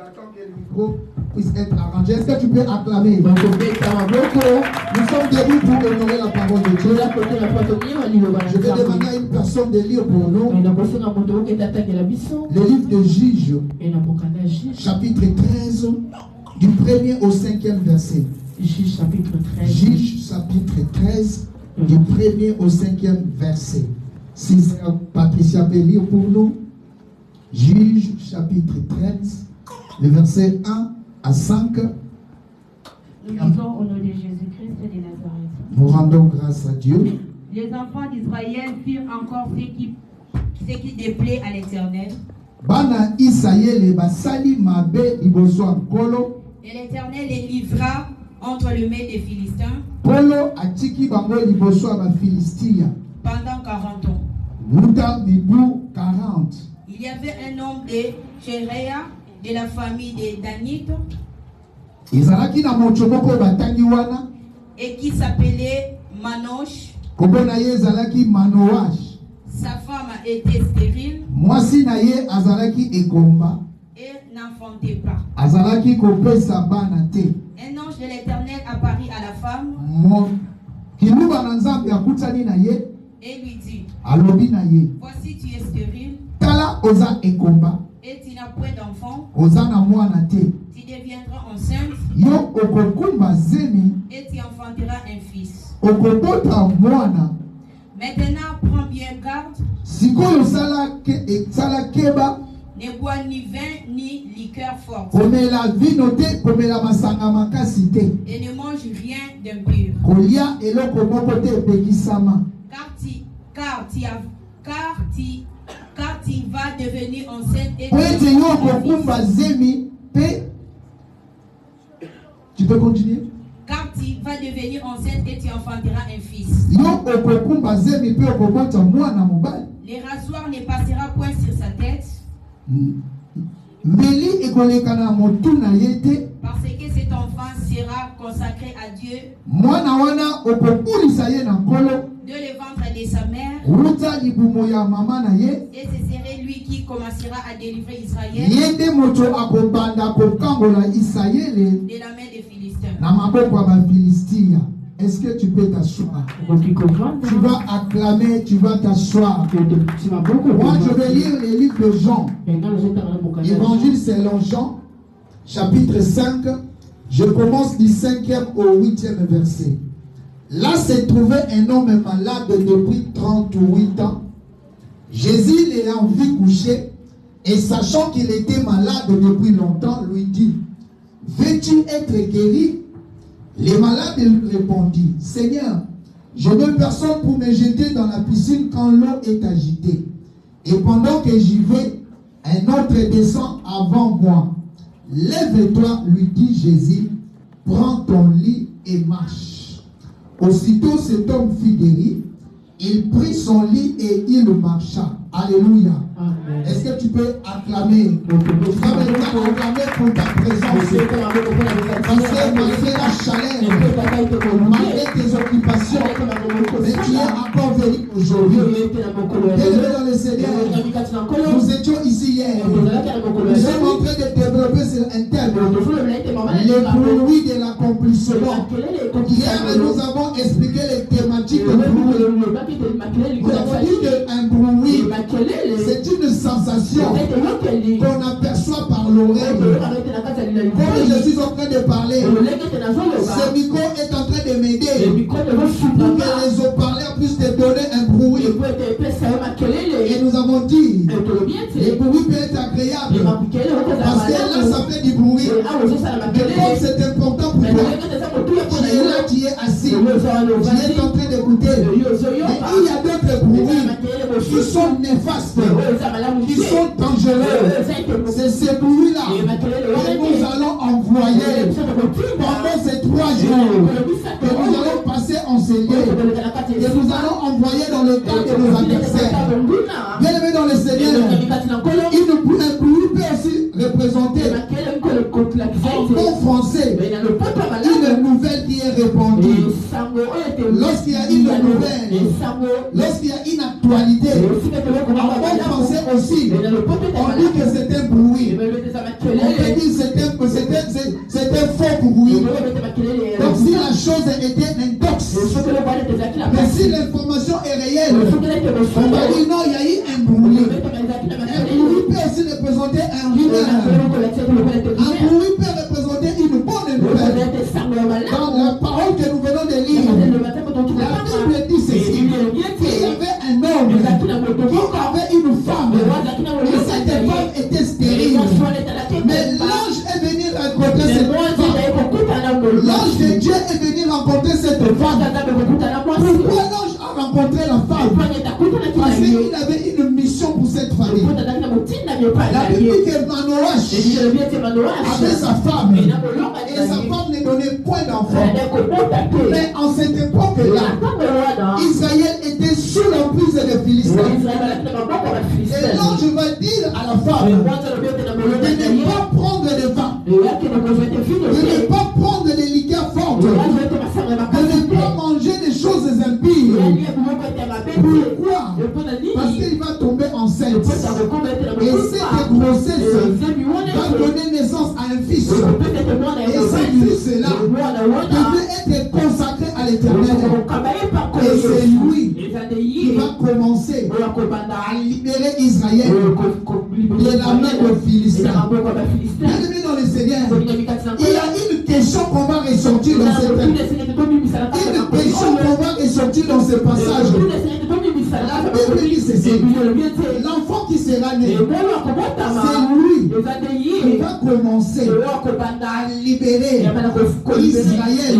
J'attends que le micro puisse être arrangé. Est-ce que tu peux acclamer? Nous sommes debout pour honorer la parole de Dieu. Je vais demander à une personne de lire pour nous le livre de Juges, chapitre 13, du 1er au 5e verset. Juges chapitre 13. Juges chapitre 13, du 1er au 5e verset. Si Patricia peut lire pour nous. Juges chapitre 13, le verset 1 à 5. Nous disons au nom de Jésus-Christ de Nazareth. Nous rendons grâce à Dieu. Les enfants d'Israël firent encore ce qui déplaît à l'Éternel. Bana Isaïe basali mabe liboso nkolo. Et l'Éternel les livra entre les mains des Philistins. Polo atiki bango liboso ba Philistia. Pendant 40 ans. Muta bibu 40. Il y avait un homme de Jéréa, de la famille de Danite, Izalaki na mochomoko batangi wana. Et qui s'appelait Manosh. Kobona ye zalaki Manoash. Sa femme était stérile. Mwasi na ye azalaki ekomba. Et n'enfantait pas. Azalaki kopesa bana te. Un ange de l'Éternel apparut à la femme. Kiluba na nzambe akutani na ye. Et lui dit, alobi na ye. Voici tu es stérile. Tala oza ekomba. Et tu n'as point d'enfant. Oza na mwana te. Tu deviendras enceinte. Yo okokumba zemi. Et tu enfanteras un fils. Okobota mwana. Maintenant prends bien garde. Sikoyo sala keba. Ne bois ni vin ni liqueur forte. Pomela vino te, pomela masanga makasi te. Et ne mange rien d'impur. Kolia eloko moko te pekisama. Car tu vas devenir enceinte et tu peux continuer? Car tu vas devenir enceinte et tu enfanteras un fils. Les rasoirs ne passera point sur sa tête. Parce que cet enfant sera consacré à Dieu. De le ventre de sa mère. Et ce serait lui qui commencera à délivrer Israël de la main des Philistins. Est-ce que tu peux t'asseoir? Tu vas acclamer, tu vas t'asseoir. Moi, je vais lire les livres de Jean. Évangile selon Jean, chapitre 5. Je commence du 5e au 8e verset. Là se trouvait un homme malade depuis 38 ans. Jésus l'ayant vu coucher et sachant qu'il était malade depuis longtemps, lui dit, veux-tu être guéri? Les malades répondit, Seigneur, je n'ai personne pour me jeter dans la piscine quand l'eau est agitée. Et pendant que j'y vais, un autre descend avant moi. Lève-toi, lui dit Jésus, prends ton lit et marche. Aussitôt cet homme fut guéri, il prit son lit et il marcha. Alléluia. Est-ce que tu peux acclamer? Tu vas maintenant acclamer pour ta présence. Malgré la chaleur, malgré tes occupations, mais tu es encore venu aujourd'hui. Élevé dans le Seigneur. Nous étions ici hier. Nous sommes en train de développer sur Internet les bruits de l'accomplissement. Hier, nous avons expliqué les thématiques de bruit. Nous avons dit qu'un bruit, c'est une sensation qu'on aperçoit par l'oreille. Comme je suis en train de parler, ce micro est en train de m'aider pour que les haut-parleurs puissent te donner un bruit. Et nous avons dit, les bruits peuvent être agréables parce que là, ça fait du bruit. Mais comme c'est important pour toi, tu es là, tu es assis, tu es en train d'écouter. Mais il y a d'autres bruits qui sont néfastes, qui sont dangereux. C'est ces bruits-là que nous allons envoyer pendant ces 3 jours, que nous allons passer en Seigneur, et nous allons envoyer dans le camp de nos adversaires. Bien aimé dans le Seigneur, un bruit peut aussi représenter en bon français une nouvelle qui est répandue. lorsqu'il y a une nouvelle, lorsqu'il y a une actualité, on peut penser aussi, on dit que c'est un bruit. On peut dire c'est un faux bruit. Donc si la chose était intox, mais si l'information est réelle, on va dire non, il y a eu un bruit. Un bruit peut aussi représenter un rumeur. Un bruit peut représenter une bonne nouvelle. Dans la parole que nous venons de lire, la Bible dit ceci. Il y avait un homme qui avait une femme. Et cette femme était stérile. Mais l'ange est venu rencontrer cette femme. L'ange de Dieu est venu rencontrer cette femme. Pourquoi l'ange a rencontré la femme? Parce qu'il avait une mission pour cette famille. La Bible dit que Manoach avait sa femme. Et sa femme ne donnait point d'enfant. Mais en cette époque-là, Israël était sous l'emprise des Philistins. Et l'ange va dire à la femme de ne pas prendre de vin, de ne pas prendre des liqueurs fortes, de ne pas manger des choses impies. Pourquoi? Parce qu'il va tomber enceinte. Et cette grossesse va donner naissance à un fils. Et ce fils-là devait être consacré à l'Éternel. Et c'est lui qui va commencer à libérer Israël de la main des Philistins. Bienvenue dans le Seigneur. Il y a une question qu'on va ressortir dans cette une question qu'on va ressortir dans ce passage. La Bible dit ceci. L'enfant qui sera né, c'est lui qui va commencer à libérer Israël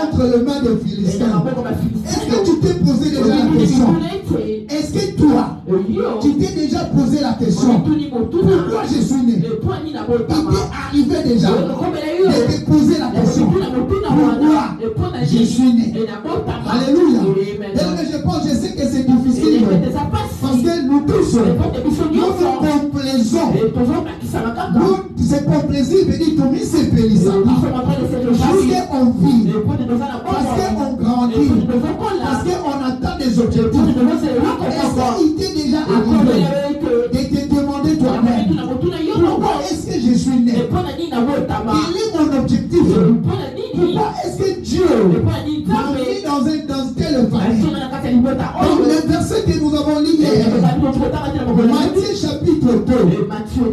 entre les mains des Philistins. Est-ce que tu t'es posé déjà la question? Est-ce que toi, tu t'es déjà posé la question? Pourquoi je suis né? Il t'est arrivé déjà de te poser la question. Pourquoi je suis né? Alléluia. Je sais que c'est difficile parce que nous tous, nous complaisons. C'est pour plaisir de dire tout c'est Pélissa. Parce qu'on vit, parce qu'on grandit, parce qu'on atteint des objectifs. Est-ce qu'il t'est déjà arrivé de te demander toi-même pourquoi est-ce que je suis né? Quel est mon objectif? Pourquoi est-ce que Dieu m'a mis dans telle famille? Donc le verset que nous avons lu hier, Matthieu chapitre 2,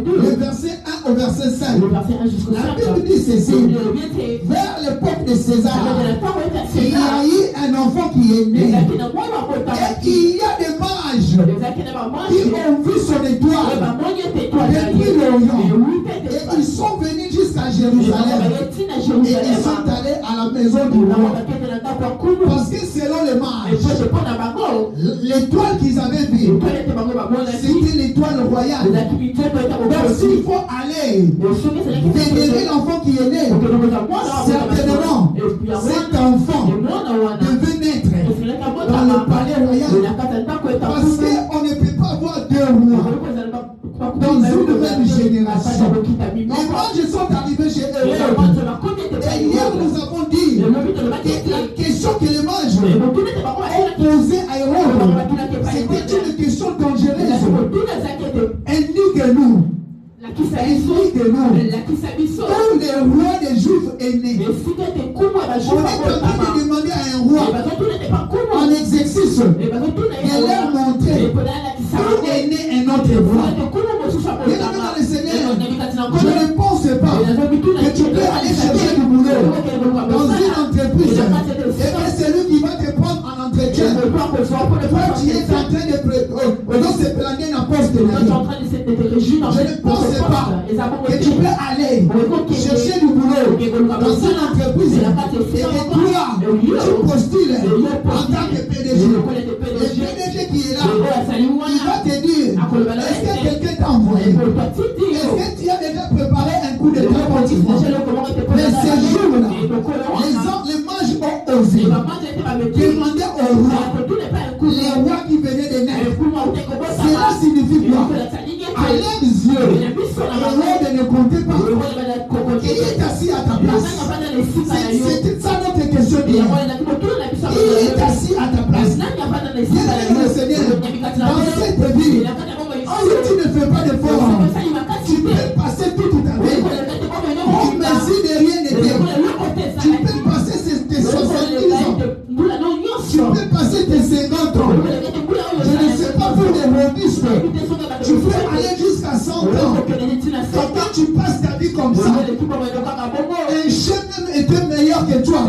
le verset 1 au verset 5. La Bible dit ceci. Vers l'époque de César, il y a eu un enfant qui est né. Et il y a des mages qui ont vu son étoile depuis l'Orient. Et ils sont venus jusqu'à Jérusalem. Et ils sont allés à la maison du roi. Parce que selon les mages, l'étoile qu'ils avaient vue, c'était l'étoile royale. Donc s'il faut aller vénérer l'enfant qui est né, certainement cet enfant devait naître dans le palais royal. Parce qu'on ne peut pas avoir deux rois dans une même génération. Les mages sont arrivés chez Hérode. Et hier nous avons dit que la question que les mages ont posée à Hérode, c'était une question dangereuse. Indique-nous. Où le roi des Juifs est né. On est en train de demander à un roi en exercice de leur montrer où est né un autre roi. Bien dans le Seigneur, je ne pense pas que tu peux aller chercher du boulot dans une entreprise et c'est lui qui va te prendre en entretien. Toi, tu es en train de se planer un poste de vie. Je ne pense pas que tu peux aller chercher du boulot dans une entreprise et que toi, tu postules en tant que PDG. Le PDG qui est là, il va te dire, est-ce que quelqu'un t'a envoyé? Est-ce que tu as déjà préparé un coup de transportif? Mais ces jours-là, les mages ont osé demander au roi, les rois qui venaient de naître. Cela signifie quoi? À leurs yeux, Hérode ne comptait pas. Il est assis à ta place. C'est ça notre question d'hier. Tu peux aller jusqu'à 100 ans. Et quand tu passes ta vie comme ça, un chef même était meilleur que toi.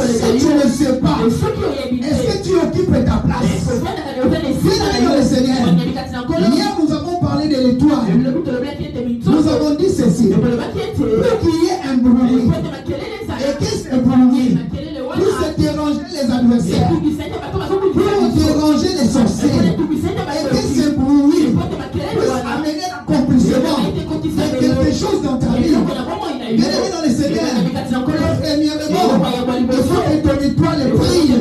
Si tu ne sais pas, est-ce que tu occupes ta place? Bien dans le Seigneur. Hier, nous avons parlé de l'étoile. Nous avons dit ceci. Pour qu'il y ait un bruit. Et qu'est-ce qu'un bruit? Pour se déranger les adversaires. Pour déranger les sorciers. Et qu'est-ce qu'un bruit? Pour amener l'accomplissement de quelque chose dans ta vie. Bien aimé dans le Seigneur. Premièrement, il faut que ton étoile brille.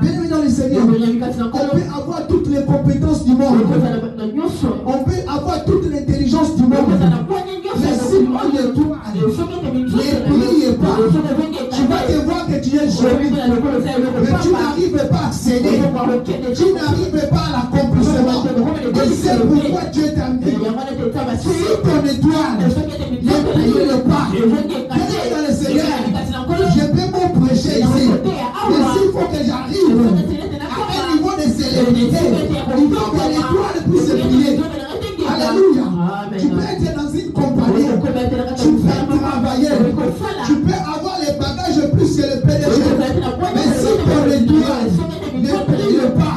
Bien aimé dans le Seigneur. On peut avoir toutes les compétences du monde. On peut avoir toute l'intelligence du monde. Mais si on ne brille pas, tu vas te voir que tu es jeune. Mais tu n'arrives pas à accéder. Tu n'arrives pas à l'accomplissement. Et c'est pourquoi Dieu t'a mis. Si ton étoile ne brille pas, viens dans le Seigneur. Je peux m'en prêcher ici. Mais s'il faut que j'arrive à un niveau de célébrité, il faut que l'étoile puisse briller. Alléluia. Tu peux être dans une compagnie. Tu peux travailler. Tu peux avoir les bagages plus que le PDG. Mais si ton étoile ne brille pas,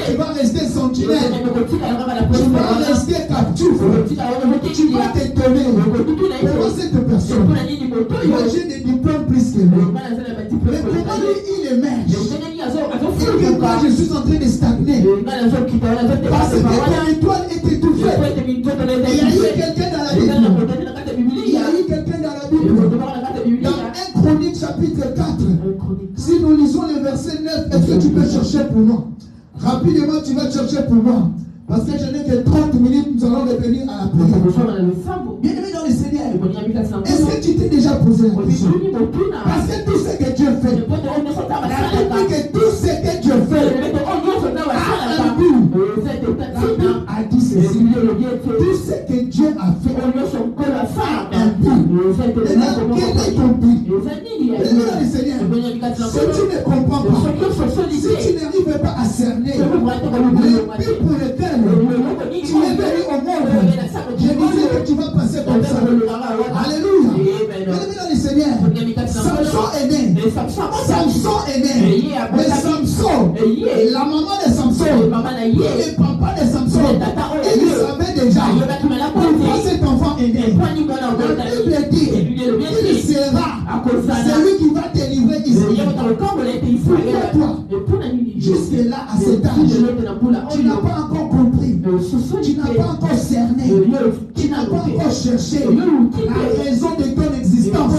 tu vas rester sentinelle. Tu vas rester captif. Tu vas t'étonner. Pourquoi cette personne? J'ai des diplômes plus que lui. Mais comment lui, il émerge? Et que moi, je suis en train de stagner. Parce que ton étoile est étouffée. Il y a eu quelqu'un dans la Bible. Il y a eu quelqu'un dans la Bible. Dans 1 Chronique chapitre 4. Si nous lisons le verset 9, est-ce que tu peux chercher pour moi? Rapidement, tu vas chercher pour moi. Parce que je n'ai que 30 minutes, nous allons revenir à la prière. Bien aimé dans le Seigneur, est-ce que tu t'es déjà posé la question? Parce que tout ce que Dieu fait, la Bible que tout ce que Dieu fait a un but. A dit ceci, tout ce que Dieu a fait a un but. Maintenant, quel est ton but? Bien aimé dans le Seigneur, si tu ne comprends pas, si tu n'arrives pas à cerner le but pour lequel tu es venu au monde, je disais que tu vas passer comme ça. Alléluia. Bien aimé dans le Seigneur, Samson est né. Samson est né. Mais Samson, la maman de Samson, le papa de Samson, il savait déjà pourquoi cet enfant est né. La Bible dit qu'il sera celui qui va te livrer ici. Pourquoi toi, jusque là à cet âge, tu n'as pas encore compris, tu n'as pas encore cerné, tu n'as pas encore cherché la raison de ton existence.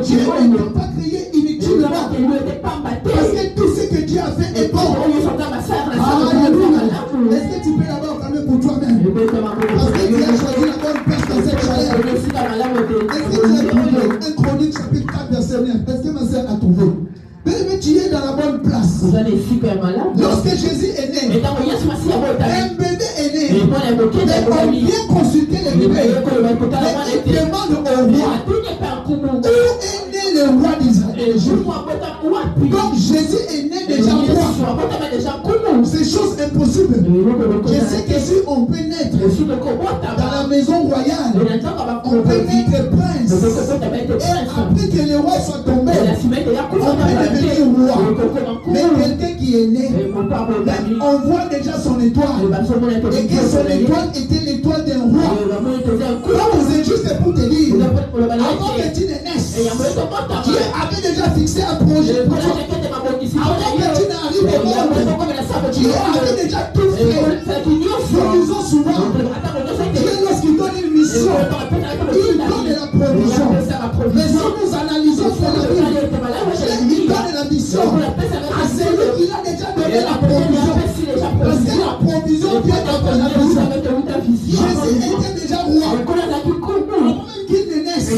Dieu ne t'a pas créé inutilement. Parce que tout ce que Dieu a fait est bon. Alléluia. Est-ce que tu peux d'abord calmer pour toi-même? Parce que tu as choisi la bonne place dans cette chaleur. Est-ce que tu as trouvé 1 Chronique chapitre 4 verset 9? Est-ce que ma soeur a trouvé? Mais tu es dans la bonne place. Lorsque Jésus est né, un bébé est né. Mais on vient consulter le bébé. Mais il demande au roi, où est né le roi d'Israël? Donc Jésus est né déjà roi. C'est chose impossible. Je sais que si on peut naître dans la maison royale, on peut naître prince. Et après que le roi soit tombé, on peut devenir roi. Mais quelqu'un qui est né, on voit déjà son étoile. Et que son étoile était l'étoile d'un roi. Donc c'est juste pour te dire, avant que tu ne naisses, Dieu avait déjà fixé un projet pour toi. Avant que tu n'arrives au monde, Dieu avait déjà tout fait. Nous disons souvent, Dieu lorsqu'il donne une mission, il donne la provision. Mais si nous analysons sur la Bible, il donne la mission à celui qui a déjà donné la provision. Parce que la provision vient après la mission. Jésus était déjà roi. Avant même qu'il ne naisse,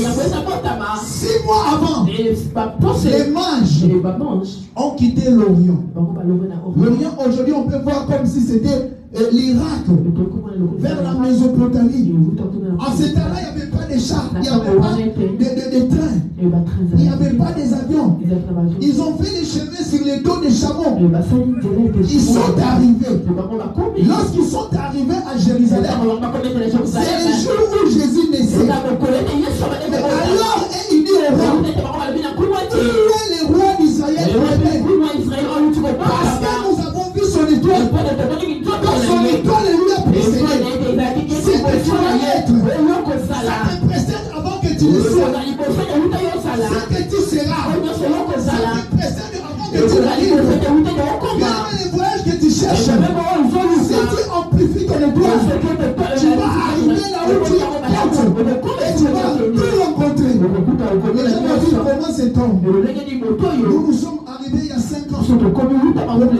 6 mois avant, les mages ont quitté l'Orient. L'Orient, aujourd'hui, on peut voir comme si c'était l'Irak, vers la Mésopotamie. En ce temps-là, il n'y avait pas de chars, il n'y avait pas de trains, il n'y avait pas des avions. Ils ont fait les chemins sur les dos des chameaux. Ils sont arrivés. Lorsqu'ils sont arrivés à Jérusalem, c'est le jour où Jésus naissait. Mais alors, il dit au roi, qui est le roi d'Israël? Parce que nous avons vu son étoile. Quand son étoile lui a précédé, c'est que tu dois être. Ça te précède avant que tu le sois. C'est que tu seras. Ça te précède avant que tu l'arrives. Même les voyages que tu cherches, si tu amplifies ton étoile, tu vas arriver là où tu es. Et tu vas tout rencontrer. Les gens vont dire comment cet homme. Nous sommes arrivés il y a 5 ans.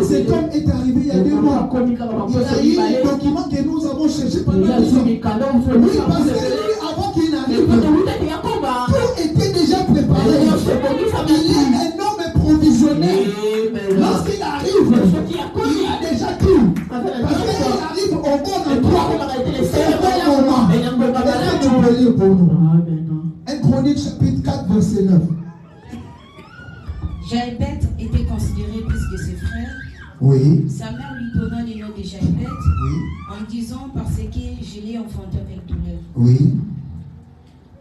Cet homme est arrivé il y a 2 mois. Il a eu les documents que nous avons cherchés pendant 2 ans. Oui, parce que lui, avant qu'il n'arrive, tout était déjà préparé. Il est un homme provisionné. Lorsqu'il arrive, il a déjà tout. Parce qu'il arrive au bon endroit. C'est au bon moment. Est-ce que tu peux lire pour nous? 1 Chronique chapitre 4 verset 9. Jaébet était considéré plus que ses frères. Oui. Sa mère lui donna le nom de Jaébet, Oui. en disant parce que je l'ai enfanté avec douleur. Oui.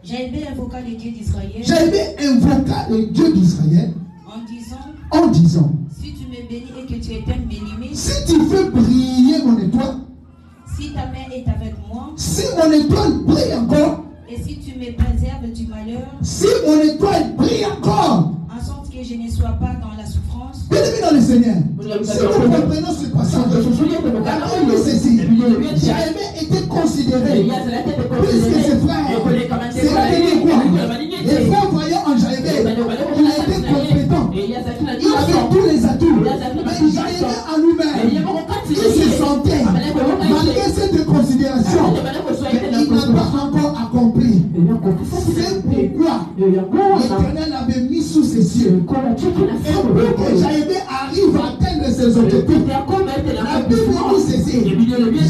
Jaébet invoqua le Dieu d'Israël. Jaébet invoqua le Dieu d'Israël en disant, si tu me bénis et que tu éteignes mes limites, si tu fais briller mon étoile, si ta main est avec moi, si mon étoile brille encore, et si tu me préserves du malheur, si mon étoile brille encore, en sorte que je ne sois pas dans la souffrance. Bien-aimé dans le Seigneur, si nous comprenons ce passage, la Bible dit ceci, Jaébet était considéré plus que ses frères. C'est là qu'il dit quoi? Les frères voyaient en Jaébet, il était compétent, il avait tous les atouts, mais Jaébet en lui-même, il se sentait, malgré cette considération, il n'a pas encore accompli. C'est pourquoi l'Éternel avait mis sous ses cieux. Et pour que Jaébet arrive à atteindre ses objectifs, la Bible dit ceci,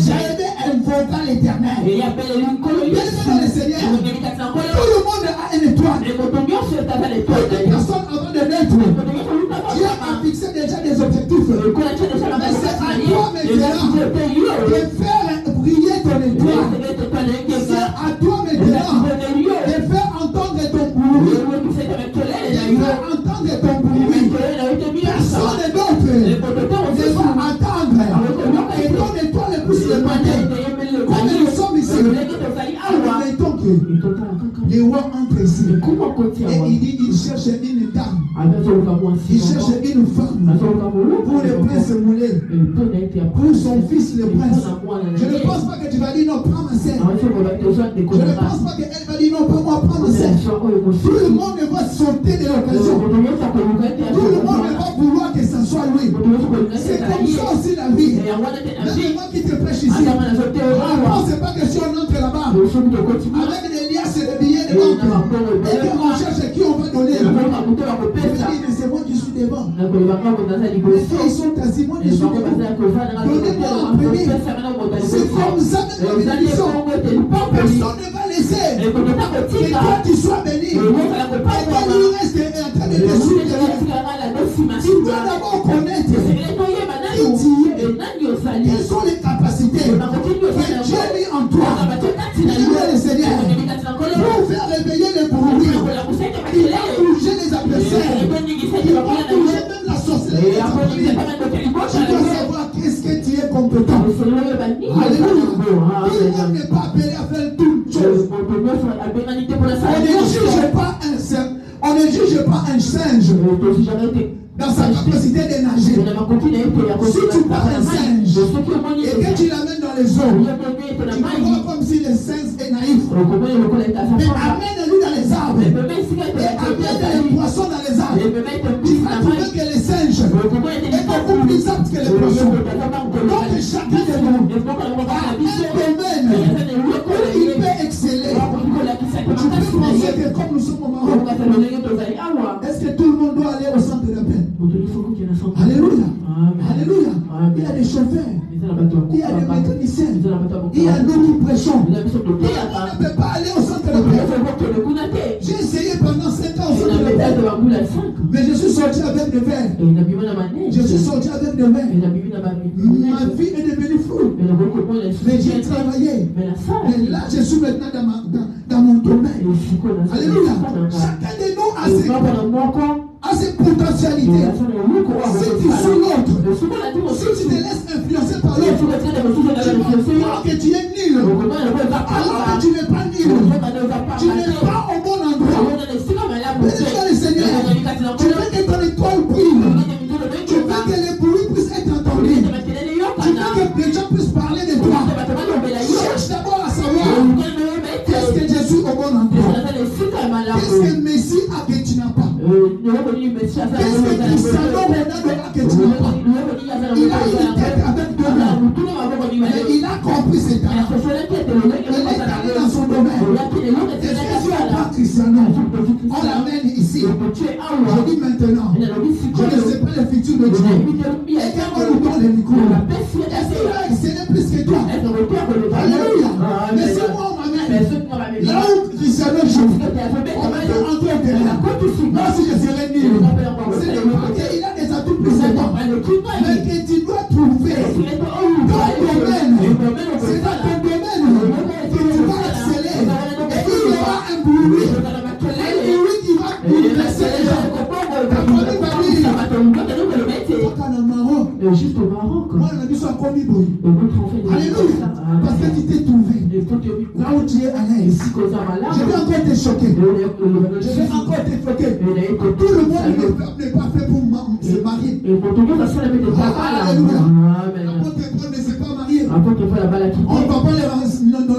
Jaébet invoqua l'Éternel. Bien dans le Seigneur, tout le monde a une étoile. Toute personne avant de naître, Dieu a fixé déjà des objectifs. Mais c'est à toi maintenant de faire briller ton étoile. C'est à toi maintenant de faire entendre ton bruit. De faire entendre ton bruit. Personne d'autre ne va attendre que ton étoile puisse le matin. Comme nous sommes ici, admettons que les rois entrent ici. Et il dit, il cherche une dame. Il cherche une femme pour le prince Moulé, pour son fils le prince. Je ne pense pas que tu vas dire non, prends ma sœur. Je ne pense pas qu'elle va dire non, pas moi, prends ma sœur. Tout le monde va sauter de l'occasion. Tout le monde va vouloir que ça soit lui. C'est comme ça aussi la vie. Même moi qui te prêche ici, c'est pas que si on entre là-bas avec des liasses et des billets de banque et qu'on cherche qui on va donner, c'est moi qui suis devant. Les filles ils sont assis, moi je suis devant. Donnez-moi en premier. C'est comme ça même la bénédiction. Personne ne va laisser que toi tu sois béni et que lui reste en train de te soutenir. Tu dois d'abord connaître qui tu es, quelles sont les capacités que Dieu a mis en toi. Louez le Seigneur pour faire réveiller les bruits. Il va bouger les adversaires. Il va bouger même la sorcellerie. Tu dois savoir qu'est-ce que tu es compétent. Alléluia. Tout le monde n'est pas appelé à faire toutes choses. On ne juge pas un singe dans sa capacité de nager. Si tu prends un singe et que tu l'amènes dans les eaux, tu vas voir comme si le singe est naïf. Mais amène-lui dans les arbres et amène les poissons dans les arbres. Tu vas trouver que le singe est beaucoup plus apte que les poissons. Donc chacun de nous a un domaine où il peut exceller. Tu peux penser que comme nous sommes au Maroc, est-ce que tout le monde doit aller au centre de paix? Alléluia. Alléluia. Il y a des chauffeurs. Il y a des mécaniciens. Il y a nous qui prêchons. On ne peut pas aller au centre de prière. J'ai essayé pendant 5 ans au centre de prière. Mais je suis sorti avec des verres. Je suis sorti avec des verres. Ma vie est devenue floue. Mais j'ai travaillé. Mais là, je suis maintenant dans mon domaine. Alléluia. Chacun de nous a ses potentialités. Si tu suis l'autre, si tu te laisses influencer par l'autre, tu vas croire que tu es nul. Alors que tu n'es pas nul. Tu n'es pas au bon endroit. Bénis-toi le Seigneur. Tu veux que ton étoile brille. Tu veux que les bruits puissent être entendus. Tu veux que les gens puissent parler de toi. Cherche d'abord à savoir qu'est-ce que je suis au bon endroit. Qu'est-ce que Messie a que tu n'as pas. Qu'est-ce que Cristiano Ronaldo a que tu n'as pas. Il a une tête avec deux mains. Mais il a compris ses talents. Il est allé dans son domaine. Est-ce que tu n'as pas Cristiano? On l'amène ici. Je dis maintenant, je ne sais pas le futur de Dieu. Et quand on lui donne le micro, est-ce qu'il va exceller plus que toi? Alléluia. Mais si moi on m'amène, là où Cristiano joue, on va faire entrer au terrain. Moi si je serais nul, c'est pas qu'il a des atouts plus que moi. Mais que tu dois trouver ton domaine. C'est dans ton domaine que tu vas exceller. Et il y aura un bruit. Un bruit qui va bouleverser les gens. Ta famille va dire. Juste au Maroc. Moi, on a dit ça comme Iboui. Alléluia. Parce que tu t'es trouvé. Là où tu es à l'aise. Je vais encore te choquer. Je vais encore te choquer. Tout le monde n'est pas fait pour se marier. Alléluia. L'apôtre Paul ne s'est pas marié. On n'a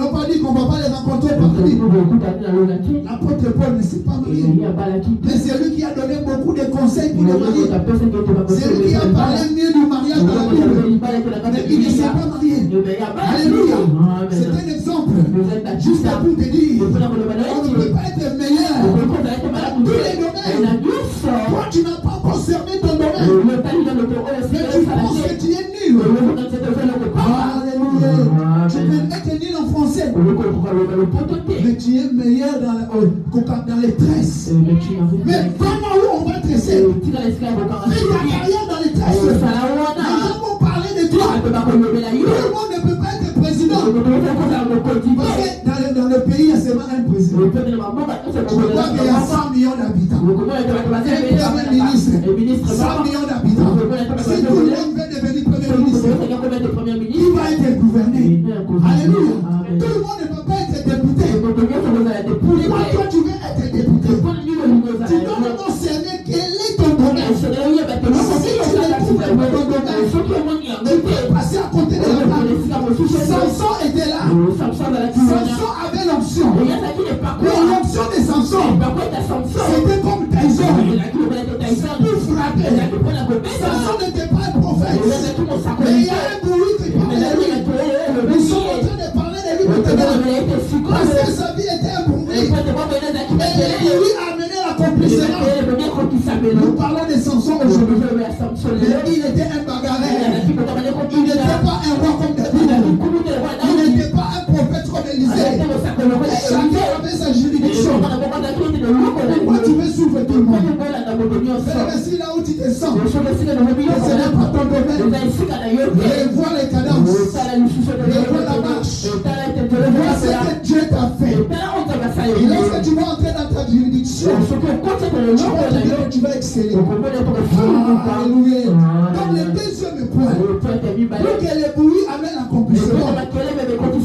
pas dit qu'on ne va pas les rencontrer par lui. L'apôtre Paul ne s'est pas marié. Mais c'est lui qui a donné beaucoup de conseils pour les marier. C'est lui qui a parlé mieux du mariage dans la Bible. Mais il ne s'est pas marié. Alléluia. C'est un exemple. Juste pour te dire, on ne peut pas être meilleur dans tous les domaines. Toi, tu n'as pas concerné ton domaine. Mais tu penses que tu es nul. Alléluia. Tu peux être nul en français. Mais tu es meilleur dans les tresses. Mais comment on va tresser? Fais ta carrière dans les tresses. Les gens vont parler de toi. Tout le monde ne peut pas être président. Parce que dans le pays, il y a seulement un président. Je crois qu'il y a 100 millions d'habitants. Un ministre, 100 millions d'habitants. Si tout le monde veut devenir premier ministre, qui va être gouverné? Alléluia. Tout le monde ne peut pas être député. Pourquoi toi tu veux être député? Tu dois d'abord cerner quel est ton domaine. Si tu ne trouves pas ton domaine, tu peux passer à côté de la table. Samson était là. Samson avait l'option. Mais l'option de Samson, c'était comme Tyson. Pour frapper. Samson n'était pas un prophète. Mais il y a un bruit qui parlait de lui. Nous sommes en train de parler de lui maintenant. Parce que sa vie était un bruit. Et le bruit a amené l'accomplissement. Nous parlons de Samson aujourd'hui. Il était un bagarreur. Il n'était pas un roi comme David. Il n'était pas un prophète comme Élisée. Chacun avait sa juridiction. Pourquoi tu veux suivre tout le monde? Mais si là où tu te sens, ce n'est pas ton domaine. Revois les cadences. Revois la marche. Revois ce que Dieu t'a fait. Et lorsque tu vas entrer dans ta juridiction, tu vas exceller. Alléluia. Donc le deuxième point, pour que le bruit amène l'accomplissement,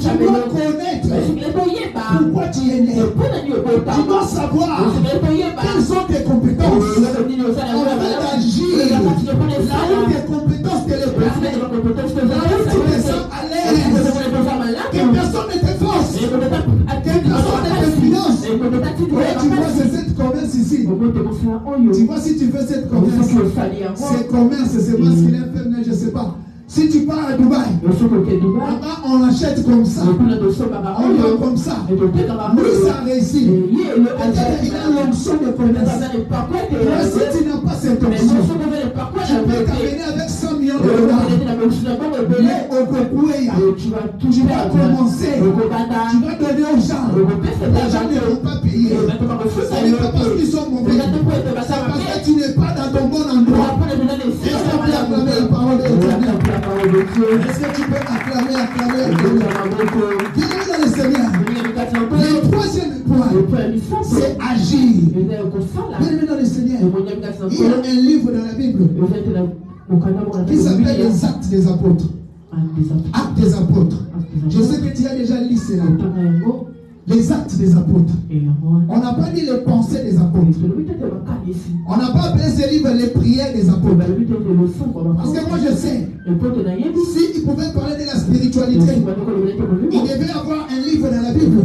tu dois connaître pourquoi tu es né. Tu dois savoir quelles sont tes compétences. Avant d'agir, là où tes compétences te le permettent, là où tu te sens à l'aise, que personne ne te force, que personne ne te finance. Tu vois, c'est cette commerce ici. Tu vois, si tu fais cette commerce, c'est commerce, c'est masculin, féminin, je ne sais pas. Si tu pars à Dubaï, là-bas on achète comme ça, on vend comme ça. Lui, ça réussit. Peut-être qu'il a l'onction de commerce. Mais si tu n'as pas cette onction, tu peux t'amener avec 100 000 millions de dollars. Mais au Kokueya, tu vas commencer. Tu vas donner aux gens. Les gens ne vont pas payer. Ce n'est pas parce qu'ils sont mauvais. C'est parce que tu n'es pas dans ton bon endroit. Est-ce que tu peux acclamer la parole de Dieu? Est-ce que tu peux acclamer Dieu? Viens dans le Seigneur. Le troisième point, c'est agir. Viens dans le Seigneur. Il y a un livre dans la Bible qui s'appelle les Actes des Apôtres. Actes des Apôtres. Je sais que tu as déjà lu cela. Les Actes des Apôtres. On n'a pas dit les pensées des apôtres. On n'a pas appelé ce livre les prières des apôtres. Parce que moi je sais, s'ils pouvaient parler de la spiritualité, il devait avoir un livre dans la Bible.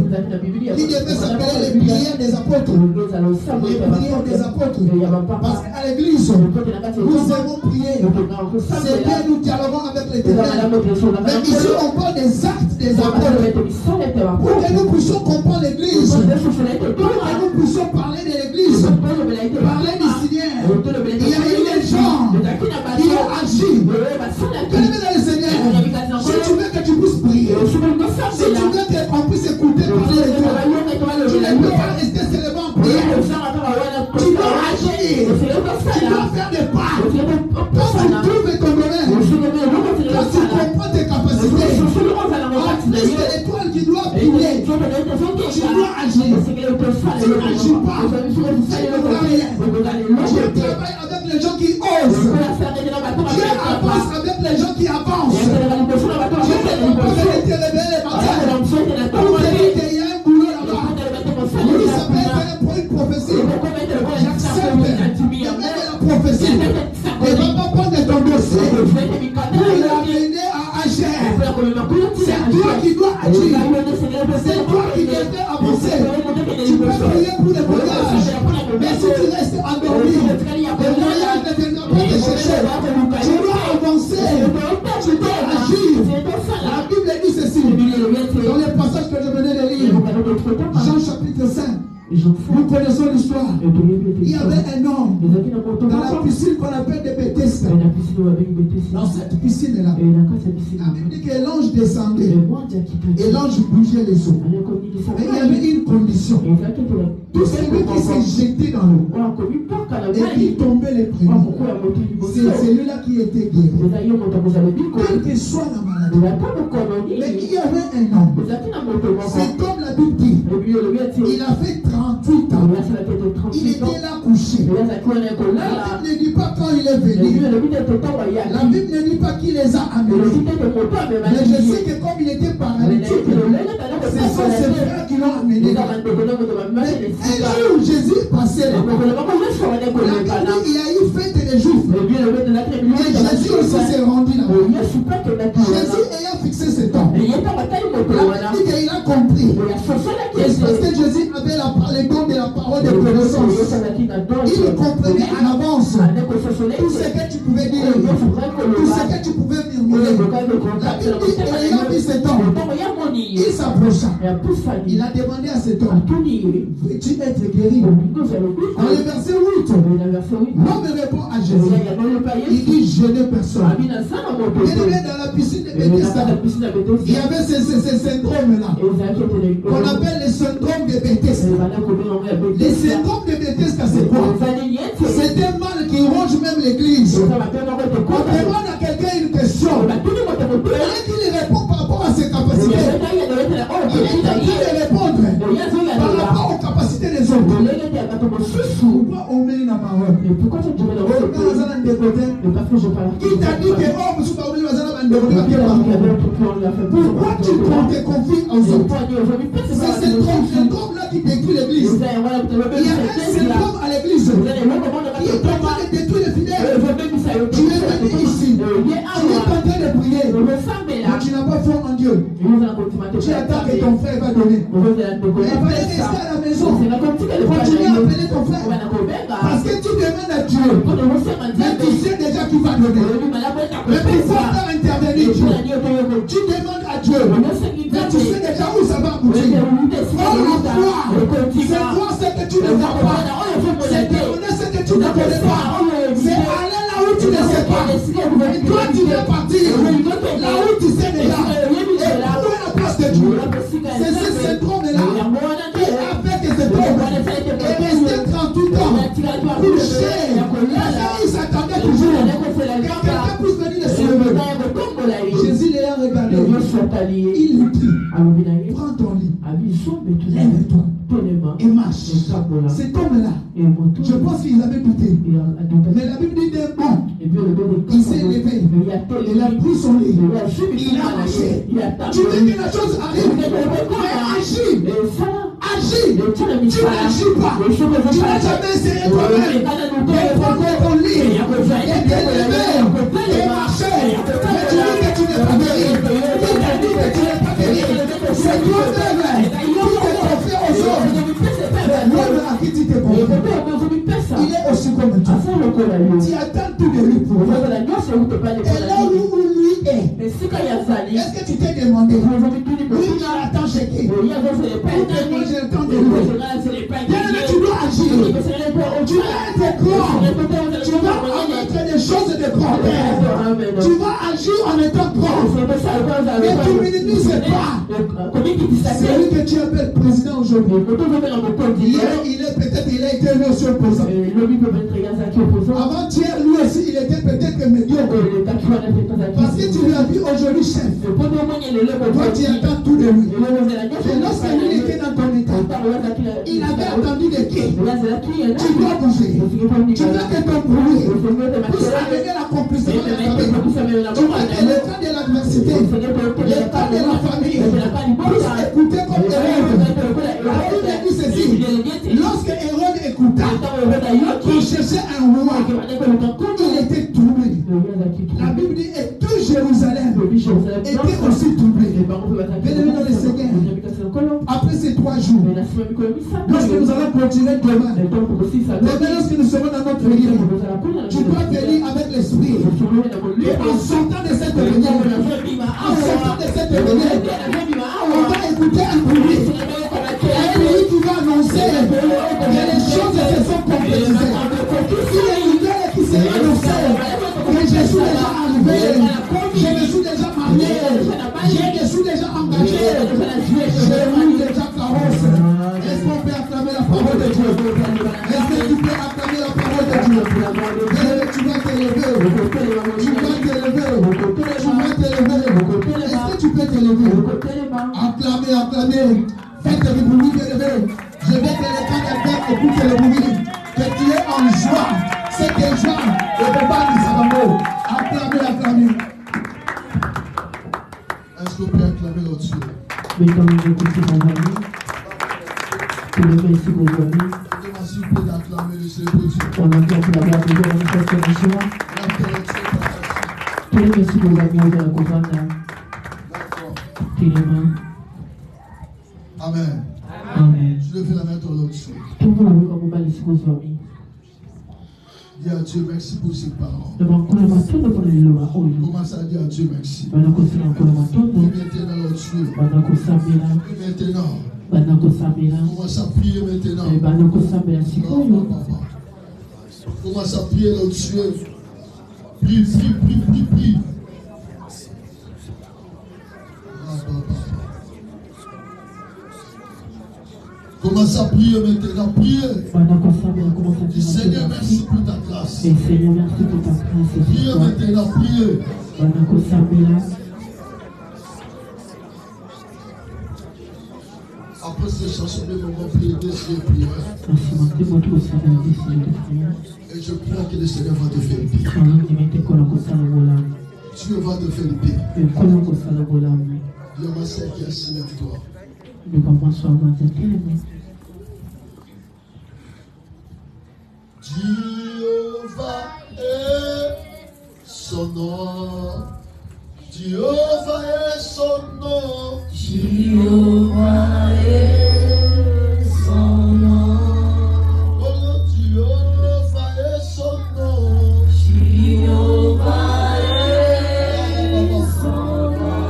Il devait s'appeler les prières des apôtres. Les prières des apôtres. Parce qu'à l'église, nous aimons prier. C'est bien, nous dialoguons avec l'Éternel. Mais ici, on parle des actes des apôtres. Pour que nous puissions comprendre l'église, pour que nous puissions parler de l'église, parler du Seigneur. Il y a eu des gens qui ont agi. Quel est le Seigneur? Si tu veux que tu puisses prier, si tu veux qu'on puisse écouter parler de toi, tu ne peux pas rester seulement en prière. Tu dois agir. Tu dois faire des pas. Quand tu trouves ton domaine, quand tu comprends tes capacités, en plus de l'étoile qui doit briller, tu dois agir. Si tu n'agis pas, ça ne vaut rien. Tu travailles avec les gens qui osent. Tu avances avec les gens qui avancent. Tu ne peux pas te réveiller les matins pour te dire qu'il y a un boulot là-bas. Il s'appelle pour une prophétie. J'accepte la prophétie. Et ne va pas prendre ton dossier pour l'amener à agir. C'est toi qui dois agir. C'est toi qui devais avancer. Tu peux prier pour les voyages. Mais si tu restes endormi, le voyage ne viendra pas te chercher. Tu dois avancer. Tu dois agir. La Bible dit ceci. Dans le passage que je venais de lire, Jean chapitre 5. Nous connaissons l'histoire. Il y avait un homme dans la piscine qu'on appelle de Bethesda. Dans cette piscine-là, la Bible dit que l'ange descendait et l'ange bougeait les eaux. Mais il y avait une condition. Tout celui qui s'est jeté dans l'eau et qui tombait les premiers, c'est celui-là qui était guéri. Quelle que soit la maladie. Mais il y avait un homme. Cet homme, la Bible dit, il a fait 38 ans. Il était là couché. La Bible ne dit pas quand il est venu. La Bible ne dit pas qui les a amenés. Mais je sais que comme il était paralytique, ce sont ses frères qui l'ont amené. Un jour, Jésus passait là. Il y a eu fête des Juifs. Et Jésus aussi s'est rendu là. Jésus ayant fixé ce temps, la Bible dit qu'il a compris. C'est parce que Jésus avait les dons de la parole de connaissance. Il comprenait en avance tout ce que tu pouvais dire, tout ce que tu pouvais murmurer. La Bible dit qu'ayant vu cet homme, il s'approcha. Il a demandé à cet homme, veux-tu être guéri? Dans le verset 8, l'homme répond à Jésus. Il dit, je n'ai personne. Il est dans la piscine de Bethesda. Il y avait ce syndrome-là qu'on appelle le syndrome de Bethesda. Le syndrome de Bethesda, c'est quoi? C'est un mal qui ronge même l'église. On demande à quelqu'un une question. Et qu'il répond par rapport à ses capacités. Il est en train de répondre par rapport aux capacités des autres. Pourquoi on met une parole? Pourquoi tu me qui t'a dit que pourquoi tu prends tes conflits aux autres? C'est ce syndrome-là qui détruit l'église. Il y a un syndrome à l'église qui est en train de détruire les fidèles. Tu es venu ici, tu es en train de prier, mais tu n'as pas foi en Dieu. Tu attends que ton frère va donner. Il fallait rester à la maison. Continue à appeler ton frère. Parce que tu demandes à Dieu. Mais tu sais déjà qu'il va donner. Mais pourquoi faire intervenir Dieu? Tu demandes à Dieu. Mais tu sais déjà où ça va aboutir. Oh la foi. C'est quoi ce que tu ne vois pas? C'est demander ce que tu ne connais pas. C'est aller là où tu ne sais pas. Et toi, tu veux partir. Là où tu sais déjà. Et où est la place de Dieu? C'est ce syndrome-là qui a fait que cet homme est resté 38 ans couché. Il s'attendait toujours. Quand quelqu'un puisse venir le sauver. Jésus l'a regardé. Il lui dit, prends ton lit, lève-toi et marche. Cet homme-là, je pense qu'ils avaient douté. Mais la Bible dit d'un bond, il s'est levé, il a pris son lit, il a marché. Tu veux que la chose arrive, mais agis. Agis. Tu n'agis pas. Tu n'as jamais essayé toi-même de prendre ton lit et de lever et marcher. Mais tu dis que tu n'es pas guéri. Tu t'as dit que tu n'es pas guéri. C'est toi-même qui te confie aux autres. L'homme à qui tu te confies, il est aussi comme toi. Tu attends tout de lui pour toi. Et là où lui est, est-ce que tu t'es demandé? Lui qui attend chez qui? Pour te manger le temps de lui. Tu dois agir. Tu vas être grand. Tu vas mettre des choses de grand. Tu vas agir en étant grand. Mais tu minimises pas. C'est lui que tu appelles président aujourd'hui. Il est peut-être, il a été élu aussi opposant. Avant-hier, lui aussi, il était peut-être médiocre. Parce que tu lui as dit aujourd'hui chef. Toi, tu attends tout de lui. Et lorsque lui était dans ton état, il avait attendu de qui? Tu dois bouger. Tu veux que ton bruit puisse amener l'accomplissement de la famille. Tu veux que le temps de l'adversité, le temps de la famille, puisse écouter comme Hérode. La Bible dit ceci. Lorsque Hérode écouta, il cherchait un roi, il était troublé. La Bible dit et tout Jérusalem était aussi troublé. Bien-aimés dans le Seigneur, après ces 3 jours, lorsque nous allons continuer demain, lorsque nous serons dans notre vie, tu dois venir avec l'esprit. Et en sortant de cette réunion, on va écouter un bruit qui va annoncer que les choses se sont concrétisées. Il y a une nouvelle qui s'est annoncée, que je suis déjà arrivé, je me suis déjà marié, je me suis déjà engagé, je roule déjà carrosse. Est-ce qu'on peut acclamer la parole de Dieu? Est-ce que tu peux acclamer la parole de Dieu? Tu vas te lever, tu vas te lever. Est-ce que tu peux te lever? Acclamer. Faites du bruit, bien levé. Je vais te laisser quelqu'un écouter le bruit. Que tu es en joie. C'est tes joies. Et de bas du sabamo. Acclamez. Est-ce que vous pouvez acclamer là-dessus? Mais quand vous écoutez mon ami, que le merci pour vos amis. S'il vous plaît d'acclamer le Seigneur pour Dieu. On a bien pour la gloire de Dieu, on a fait ce joie. Que le merci pour vos amis, on va la comprendre. Amen. Amen. Je vais la mettre là-dessus. Tout le monde comme vous allez se consommer. Dis à Dieu merci pour ces paroles. Commence à dire à Dieu merci. Et maintenant, commence à prier maintenant. Commence à prier là-dessus. Prie. Commence à prier maintenant, priez. Seigneur, merci pour ta grâce. Priez maintenant, priez. Après ces chansons, nous allons prier des prières. Et je crois que le Seigneur va te faire paix. Dieu va te faire paix. Il y a ma sœur qui est assise avec toi. Jéhovah est son nom. Jéhovah est son nom. Jéhovah est son nom. Oh, Jéhovah est son nom. Jéhovah est son nom.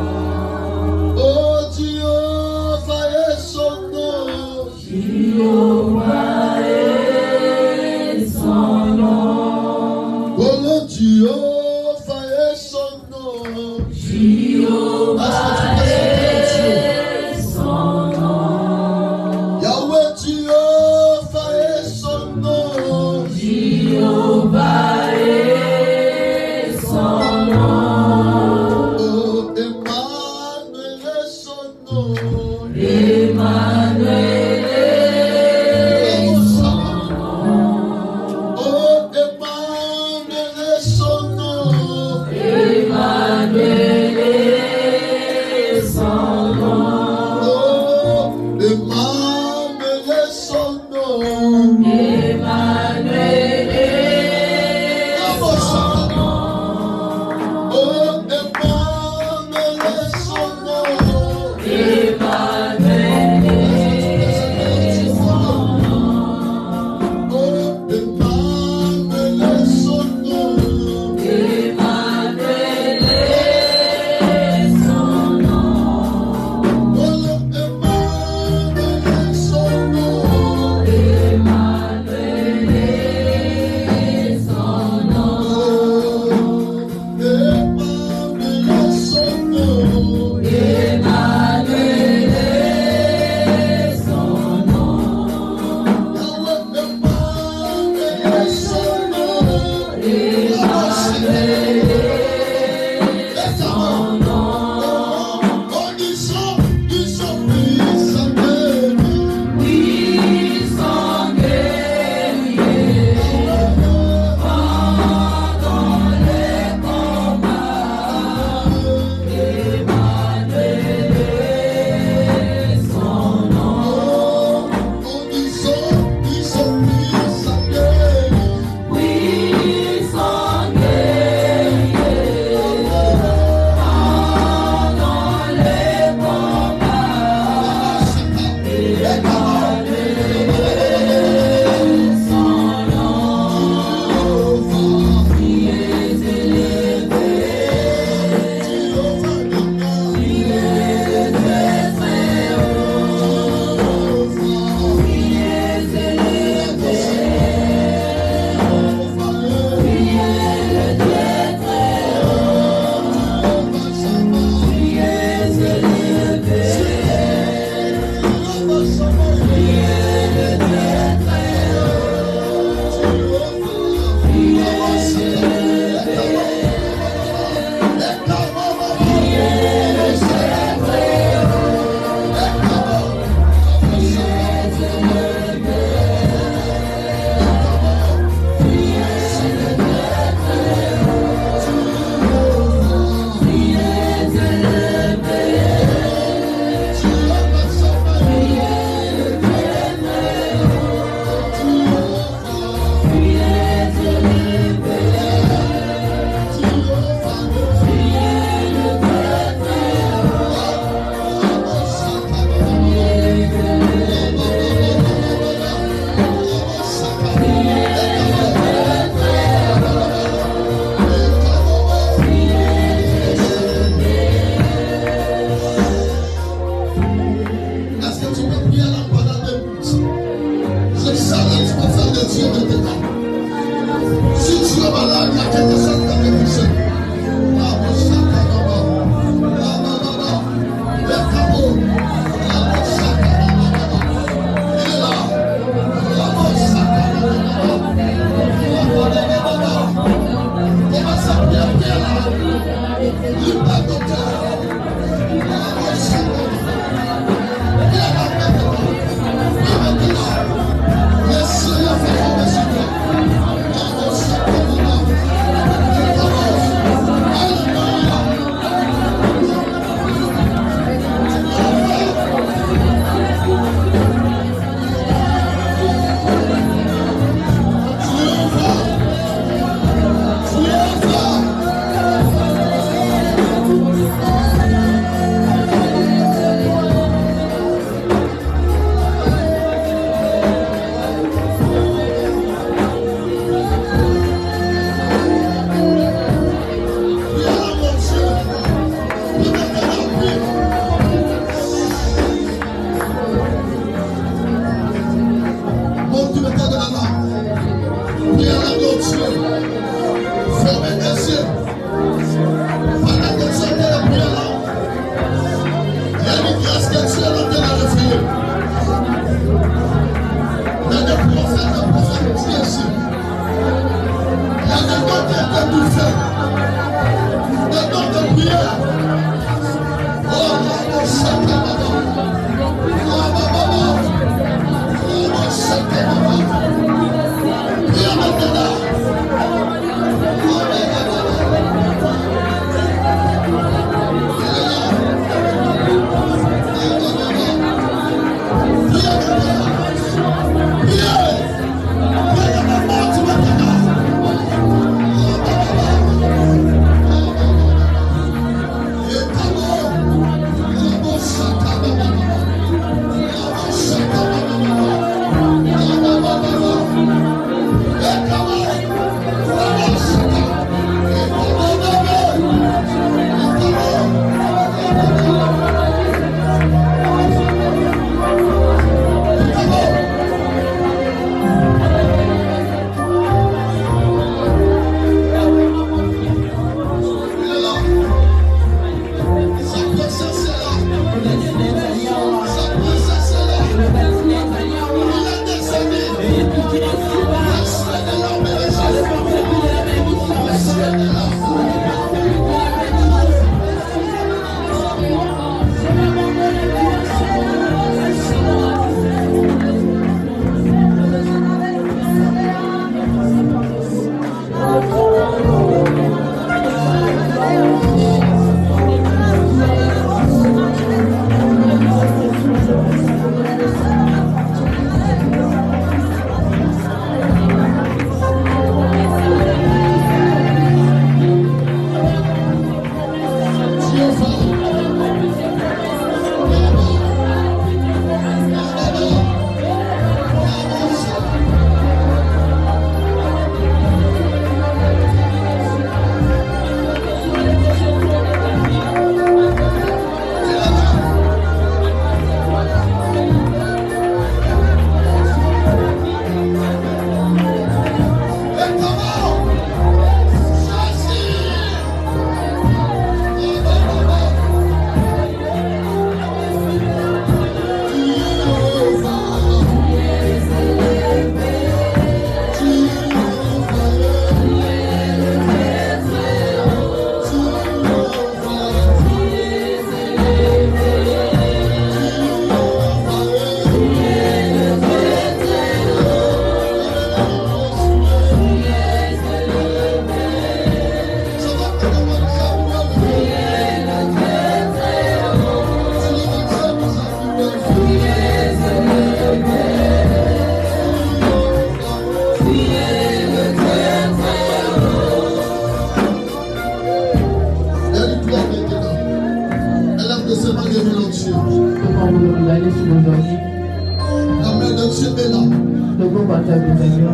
Oh, Jéhovah est son nom. Jéhovah est son nom. Oh, Jéhovah Jéhovah est son nom. Yahweh Jéhovah est son nom. Jéhovah est son nom. Oh, Emmanuel est son nom. Emmanuel est son nom. Oh, Emmanuel est son nom. Emmanuel est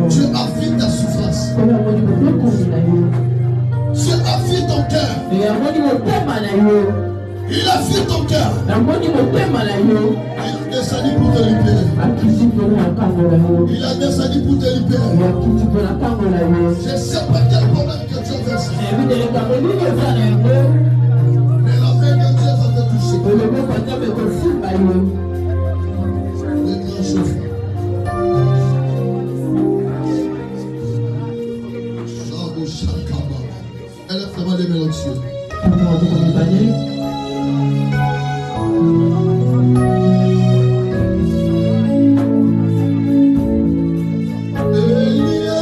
Dieu affine ta souffrance. Dieu affine ton cœur. Il affine ton cœur. Il a descendu pour te libérer. Il a descendu pour te libérer. Je ne sais pas quel problème que tu as versé. Mais la main de Dieu va te toucher. Le grand chauffeur. Élève-moi des mélodieux. Elia,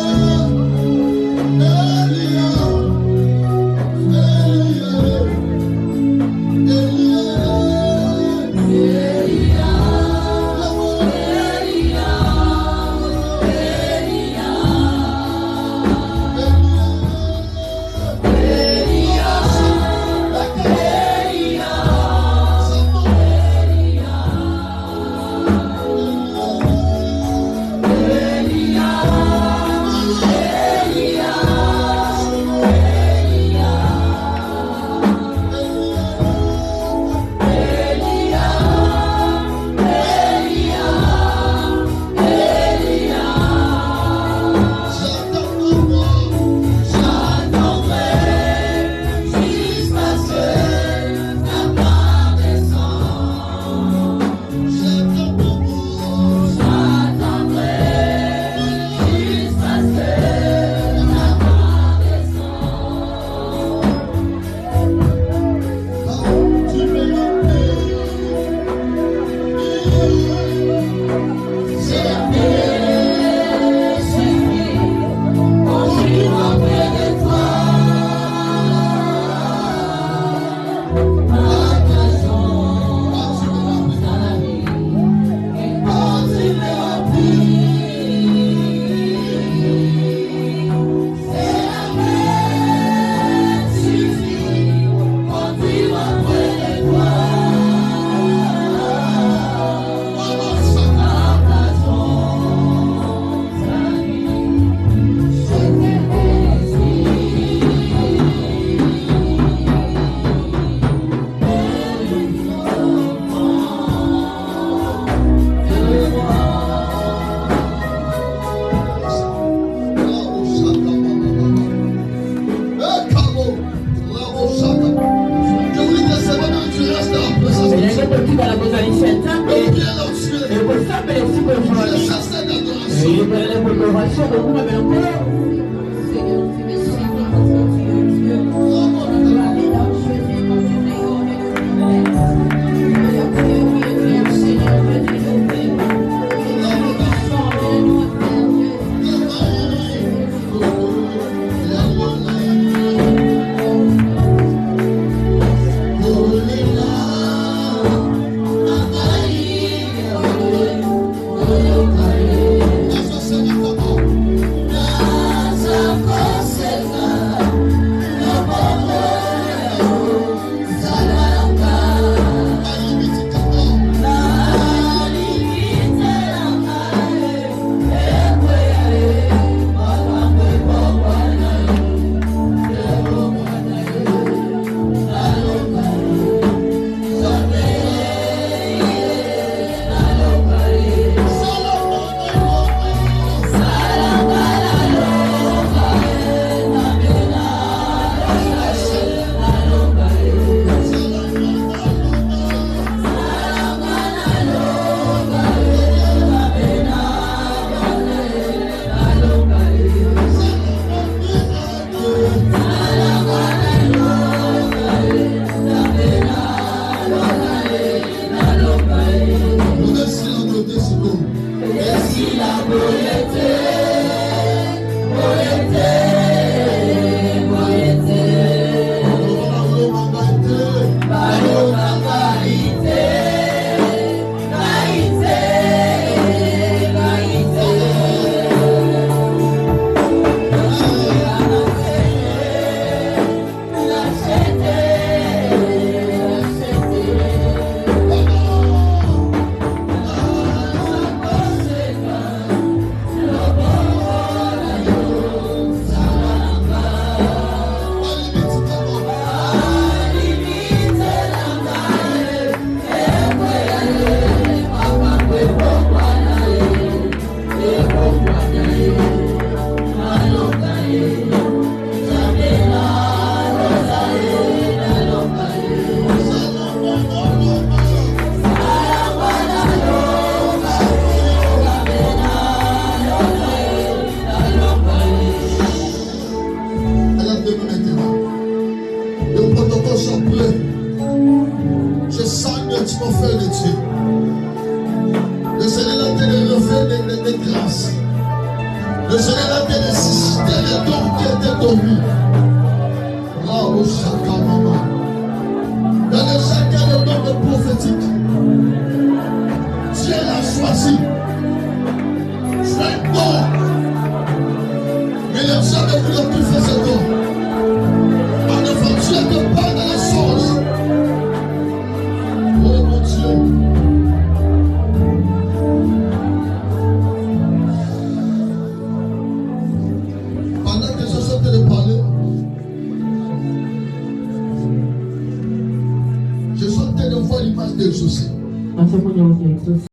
Je sentais de voir l'image d'exaucer.